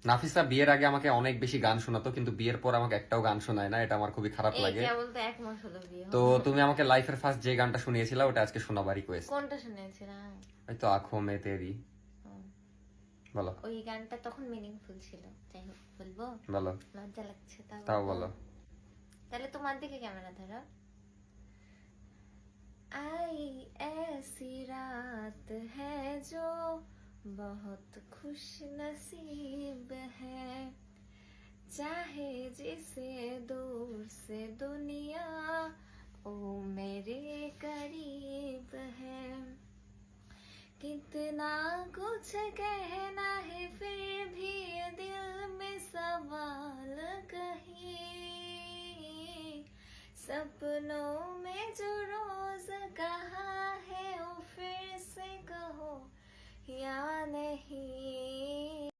নাফিসা বিয়ের আগে আমাকে অনেক বেশি গান শোনাতো, কিন্তু বিয়ের পর আমাকে একটাও গান শোনায় না, এটা আমার খুবই খারাপ এই লাগে। কেবল তো 1 মাস হলো বিয়ে তো হলো। তুমি আমাকে লাইফের ফার্স্ট যে গানটা শুনিয়েছিলা ওটা আজকে শোনাবার রিকোয়েস্ট। কোনটা শুনেছিলাম? এই তো আঁখোं में तेरी। বলো ওই গানটা তখন মিনিংফুল ছিল। যাই হোক, বলবো? বলো। লজ্জা লাগছে তাও বলবো? বলো। তাহলে তোমার দিকে ক্যামেরা ধরো। आई ऐसी रात है जो बहुत खुश नसीब है, चाहे जिसे दूर से दुनिया ओ मेरे करीब है, कितना कुछ कहना है फिर भी दिल में सवाल कहीं, सपनों में जो रोज कहा है वो फिर से कहो या नहीं।